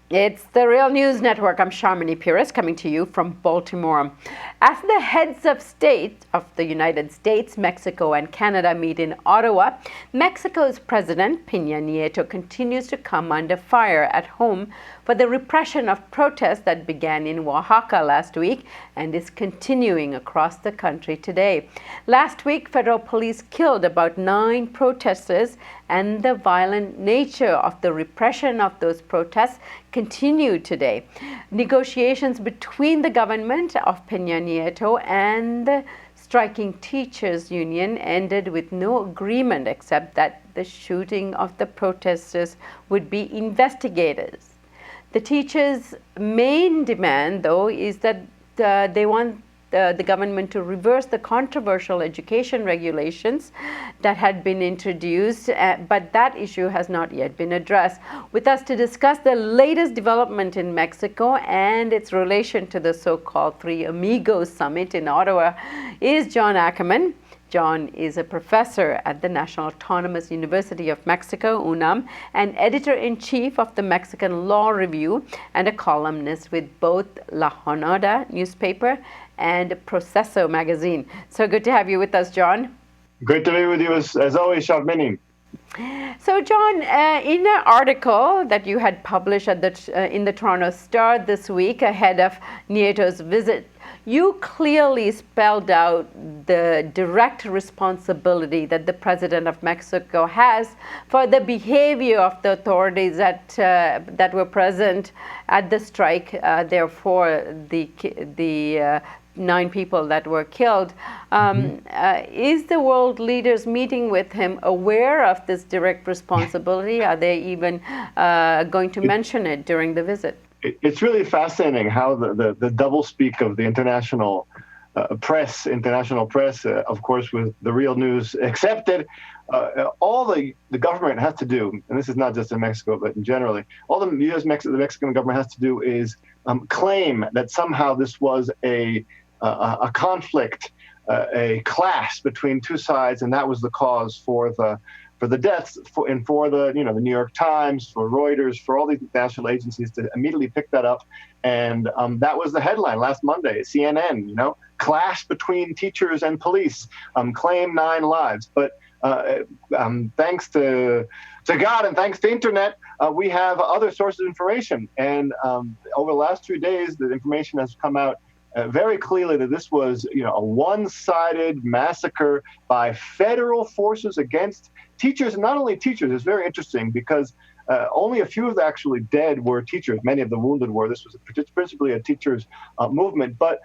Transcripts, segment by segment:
It's the Real News Network. I'm Sharmini Pires coming to you from Baltimore. As the heads of state of the United States, Mexico, and Canada meet in Ottawa, Mexico's President Peña Nieto continues to come under fire at home for the repression of protests that began in Oaxaca last week and is continuing across the country today. Last week, federal police killed about 9 protesters, and the violent nature of the repression of those protests continue today. Negotiations between the government of Peña Nieto and the striking teachers union ended with no agreement except that the shooting of the protesters would be investigated. The teachers' main demand, though, is that they want the government to reverse the controversial education regulations that had been introduced, but that issue has not yet been addressed. With us to discuss the latest development in Mexico and its relation to the so-called Three Amigos Summit in Ottawa is John Ackerman. John is a professor at the National Autonomous University of Mexico, UNAM, and editor-in-chief of the Mexican Law Review and a columnist with both La Jornada newspaper and Proceso magazine. So good to have you with us, John. Great to be with you as always, Sharmini. So, John, in an article that you had published in the Toronto Star this week ahead of Nieto's visit, you clearly spelled out the direct responsibility that the President of Mexico has for the behavior of the authorities that were present at the strike. Therefore, the 9 people that were killed. Is the world leaders meeting with him aware of this direct responsibility? Are they even going to mention it during the visit? It's really fascinating how the doublespeak of the international press, of course, with the Real News accepted, all the government has to do, and this is not just in Mexico, but in generally, all the the Mexican government has to do is claim that somehow this was a conflict, a clash between two sides, and that was the cause for the deaths, and for the the New York Times, for Reuters, for all these national agencies to immediately pick that up, and that was the headline last Monday. CNN, clash between teachers and police, claim 9 lives, but thanks to God and thanks to internet, we have other sources of information, and over the last 2 days, the information has come out very clearly that this was, a one-sided massacre by federal forces against teachers. And not only teachers, it's very interesting because only a few of the actually dead were teachers. Many of the wounded were. This was principally a teachers' movement. But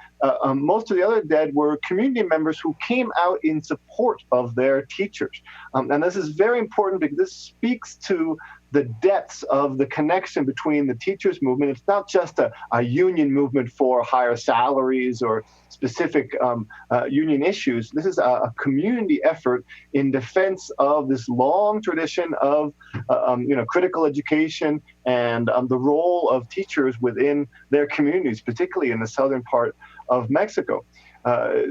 most of the other dead were community members who came out in support of their teachers. And this is very important because this speaks to the depths of the connection between the teachers movement. It's not just a union movement for higher salaries or specific union issues. This is a community effort in defense of this long tradition of critical education and the role of teachers within their communities, particularly in the southern part of Mexico.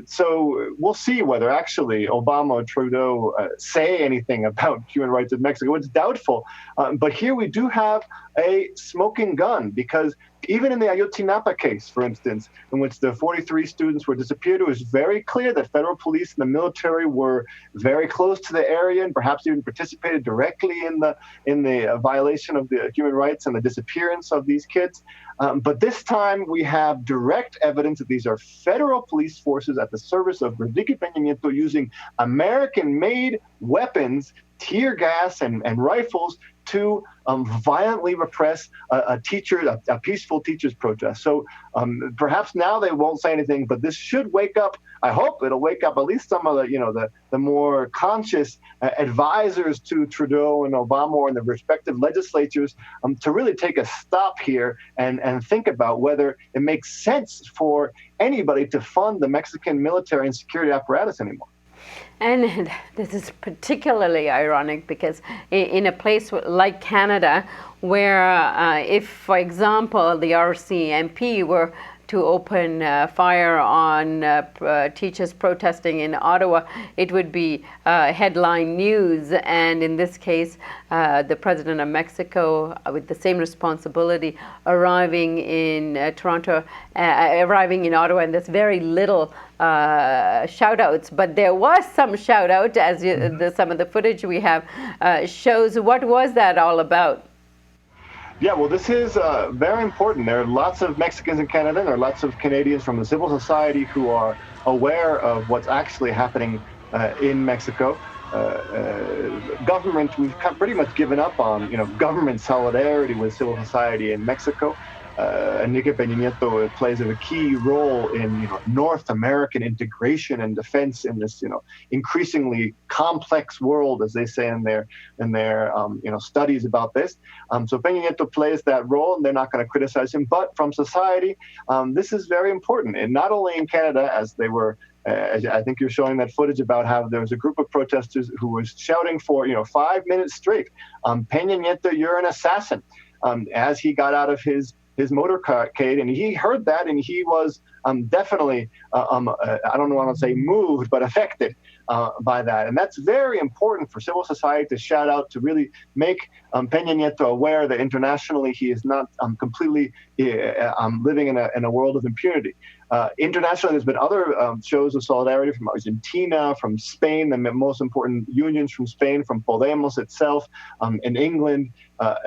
So we'll see whether actually Obama or Trudeau say anything about human rights in Mexico. It's doubtful. But here we do have a smoking gun, because even in the Ayotzinapa case, for instance, in which the 43 students were disappeared, it was very clear that federal police and the military were very close to the area and perhaps even participated directly in the violation of the human rights and the disappearance of these kids. But this time we have direct evidence that these are federal police forces at the service of Enrique Peña Nieto using American-made weapons, tear gas and rifles to violently repress a peaceful teachers' protest. So perhaps now they won't say anything, but this should wake up. I hope it'll wake up at least some of the more conscious advisors to Trudeau and Obama and the respective legislatures to really take a stop here and think about whether it makes sense for anybody to fund the Mexican military and security apparatus anymore. And this is particularly ironic because in a place like Canada, where if, for example, the RCMP were to open fire on teachers protesting in Ottawa, it would be headline news. And in this case, the president of Mexico, with the same responsibility, arriving in Toronto, arriving in Ottawa, and there's very little shout-outs. But there was some shout-out, as some of the footage we have shows. What was that all about? Yeah, well, this is very important. There are lots of Mexicans in Canada, and there are lots of Canadians from the civil society who are aware of what's actually happening in Mexico. Government, we've pretty much given up on, government solidarity with civil society in Mexico. Enrique Peña Nieto plays a key role in North American integration and defense in this increasingly complex world, as they say in their studies about this. So Peña Nieto plays that role, and they're not going to criticize him. But from society, this is very important, and not only in Canada, as they were. I think you're showing that footage about how there was a group of protesters who was shouting for 5 minutes straight, "Peña Nieto, you're an assassin," as he got out of his motorcade, and he heard that, and he was definitely, I don't want to say moved, but affected by that. And that's very important for civil society to shout out, to really make Peña Nieto aware that internationally he is not completely living in a world of impunity. Internationally, there's been other shows of solidarity from Argentina, from Spain, the most important unions from Spain, from Podemos itself, in England,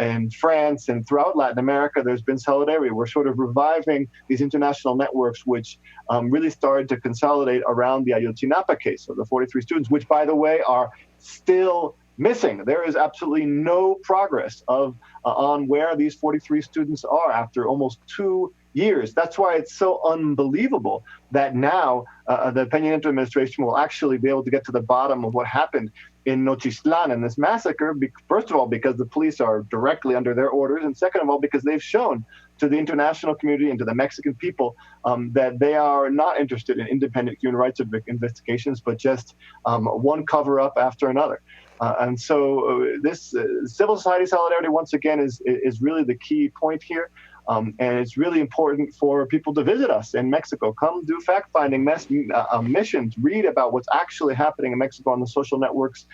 and France, and throughout Latin America, there's been solidarity. We're sort of reviving these international networks, which really started to consolidate around the Ayotzinapa case, so the 43 students, which, by the way, are still missing. There is absolutely no progress on where these 43 students are after almost 2 years. That's why it's so unbelievable that now the Peña Nieto administration will actually be able to get to the bottom of what happened in Nochistlán in this massacre. First of all, because the police are directly under their orders, and second of all, because they've shown to the international community and to the Mexican people that they are not interested in independent human rights investigations, but just one cover-up after another. And so this civil society solidarity, once again, is really the key point here. And it's really important for people to visit us in Mexico. Come do fact-finding missions. Read about what's actually happening in Mexico on the social networks.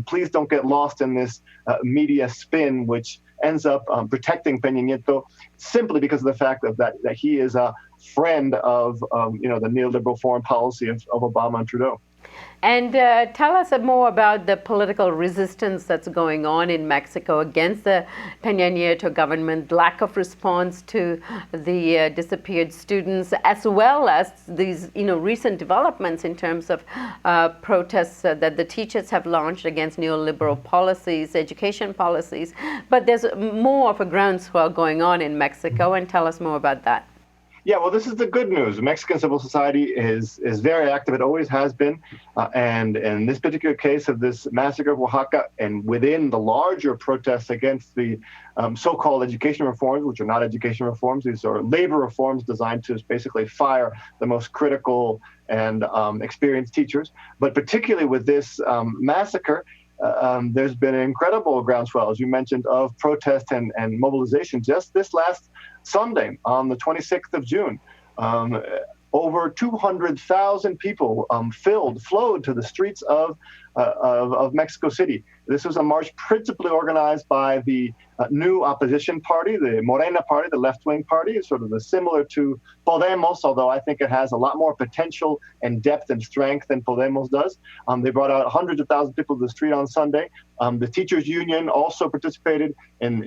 Please don't get lost in this media spin, which ends up protecting Peña Nieto simply because of the fact that he is a friend of the neoliberal foreign policy of Obama and Trudeau. And tell us more about the political resistance that's going on in Mexico against the Peña Nieto government, lack of response to the disappeared students, as well as these recent developments in terms of protests that the teachers have launched against neoliberal policies, education policies. But there's more of a groundswell going on in Mexico, and tell us more about that. Yeah, well, this is the good news. Mexican civil society is very active. It always has been. And in this particular case of this massacre of Oaxaca, and within the larger protests against the so-called education reforms, which are not education reforms, these are labor reforms designed to basically fire the most critical and experienced teachers. But particularly with this massacre, there's been an incredible groundswell, as you mentioned, of protest and mobilization. Just this last Sunday, on the 26th of June, over 200,000 people flowed to the streets of Mexico City. This was a march principally organized by the new opposition party, the Morena Party, the left-wing party. It's sort of similar to Podemos, although I think it has a lot more potential and depth and strength than Podemos does. They brought out hundreds of thousands of people to the street on Sunday. The teachers union also participated in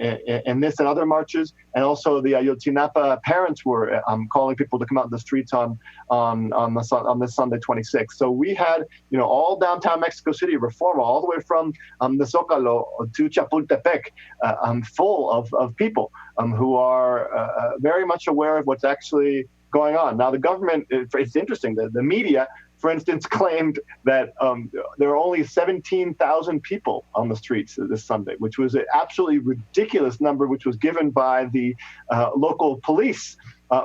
this and other marches, and also the Ayotzinapa parents were calling people to come out in the streets on this Sunday 26th. So we had all downtown Mexico City, Reforma, all the way from the Zócalo to Chapultepec, full of people who are very much aware of what's actually going on. Now, the government, it's interesting, the media, for instance, claimed that there are only 17,000 people on the streets this Sunday, which was an absolutely ridiculous number, which was given by the local police.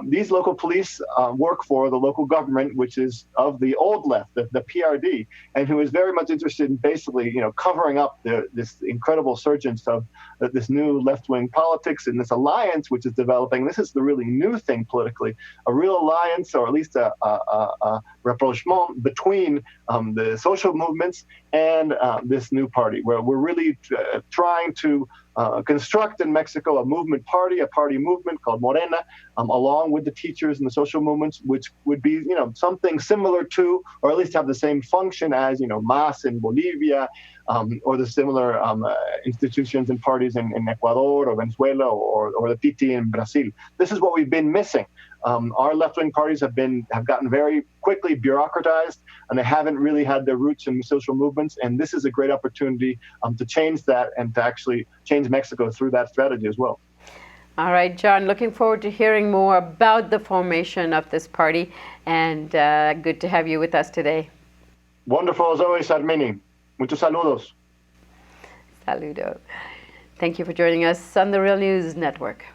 These local police work for the local government, which is of the old left, the PRD, and who is very much interested in basically, covering up this incredible surgence of this new left-wing politics and this alliance which is developing. This is the really new thing politically, a real alliance, or at least a rapprochement between the social movements and this new party, where we're really trying to construct in Mexico a party movement called Morena, along with the teachers and the social movements, which would be, something similar to, or at least have the same function as, MAS in Bolivia, or the similar institutions and parties in Ecuador or Venezuela or the PT in Brazil. This is what we've been missing. Our left-wing parties have gotten very quickly bureaucratized, and they haven't really had their roots in social movements. And this is a great opportunity to change that and to actually change Mexico through that strategy as well. All right, John, looking forward to hearing more about the formation of this party, and good to have you with us today. Wonderful as always, Armini. Muchos saludos. Saludo. Thank you for joining us on the Real News Network.